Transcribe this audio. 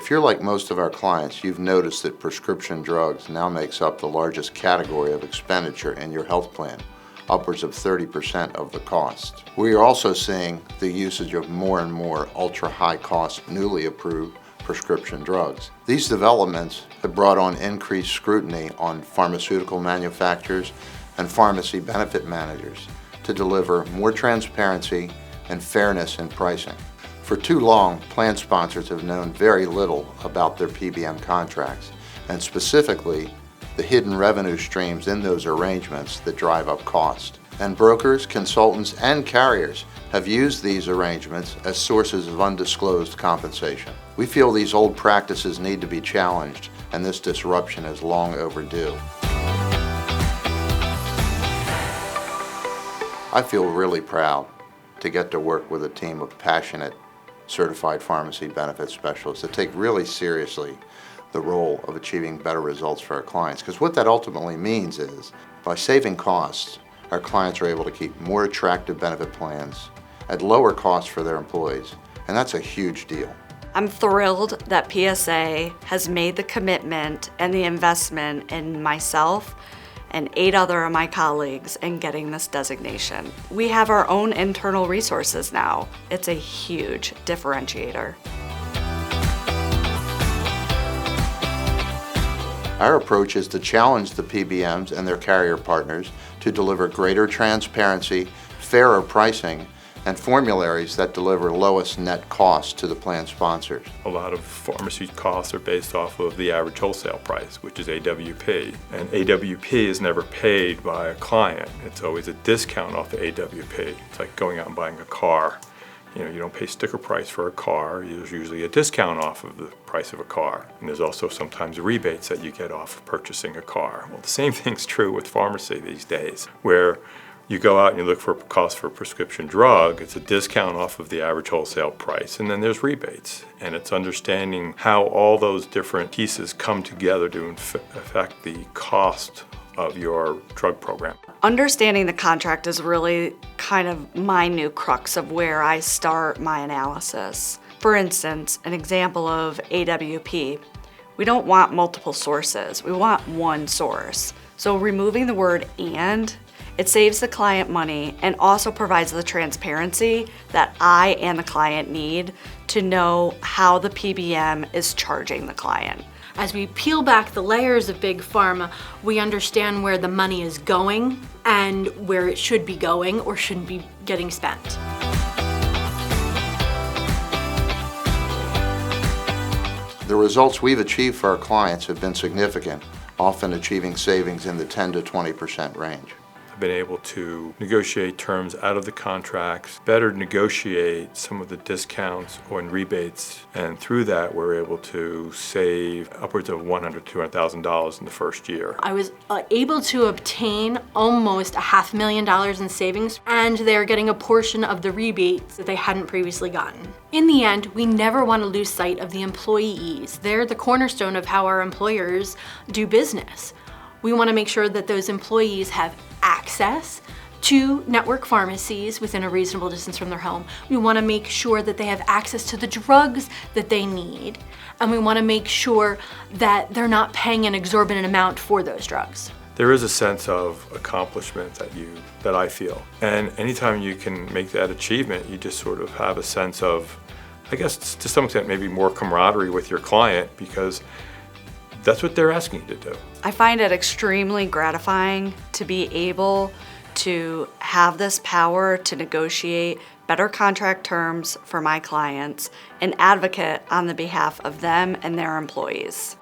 If you're like most of our clients, you've noticed that prescription drugs now makes up the largest category of expenditure in your health plan, upwards of 30% of the cost. We are also seeing the usage of more and more ultra-high cost, newly approved prescription drugs. These developments have brought on increased scrutiny on pharmaceutical manufacturers and pharmacy benefit managers to deliver more transparency and fairness in pricing. For too long, plan sponsors have known very little about their PBM contracts, and specifically the hidden revenue streams in those arrangements that drive up cost. And brokers, consultants, and carriers have used these arrangements as sources of undisclosed compensation. We feel these old practices need to be challenged, and this disruption is long overdue. I feel really proud to get to work with a team of passionate, certified pharmacy benefit specialists that take really seriously the role of achieving better results for our clients. Because what that ultimately means is, by saving costs, our clients are able to keep more attractive benefit plans at lower costs for their employees, and that's a huge deal. I'm thrilled that PSA has made the commitment and the investment in myself and 8 other of my colleagues in getting this designation. We have our own internal resources now. It's a huge differentiator. Our approach is to challenge the PBMs and their carrier partners to deliver greater transparency, fairer pricing, and formularies that deliver lowest net cost to the plan sponsors. A lot of pharmacy costs are based off of the average wholesale price, which is AWP. And AWP is never paid by a client. It's always a discount off the AWP. It's like going out and buying a car. You don't pay sticker price for a car. There's usually a discount off of the price of a car. And there's also sometimes rebates that you get off of purchasing a car. Well, the same thing's true with pharmacy these days, where you go out and you look for cost for a prescription drug, it's a discount off of the average wholesale price, and then there's rebates. And it's understanding how all those different pieces come together to affect the cost of your drug program. Understanding the contract is really kind of my new crux of where I start my analysis. For instance, an example of AWP. We don't want multiple sources, we want one source. So removing the word "and," it saves the client money and also provides the transparency that I and the client need to know how the PBM is charging the client. As we peel back the layers of Big Pharma, we understand where the money is going and where it should be going or shouldn't be getting spent. The results we've achieved for our clients have been significant, often achieving savings in the 10 to 20% range. I've been able to negotiate terms out of the contracts, better negotiate some of the discounts or rebates, and through that we're able to save upwards of $100,000 to $200,000 in the first year. I was able to obtain almost $500,000 in savings, and they're getting a portion of the rebates that they hadn't previously gotten. In the end, we never want to lose sight of the employees. They're the cornerstone of how our employers do business. We want to make sure that those employees have access to network pharmacies within a reasonable distance from their home. We want to make sure that they have access to the drugs that they need, and we want to make sure that they're not paying an exorbitant amount for those drugs. There is a sense of accomplishment that I feel, and anytime you can make that achievement, you just sort of have a sense of, I guess to some extent, maybe more camaraderie with your client, because that's what they're asking you to do. I find it extremely gratifying to be able to have this power to negotiate better contract terms for my clients and advocate on the behalf of them and their employees.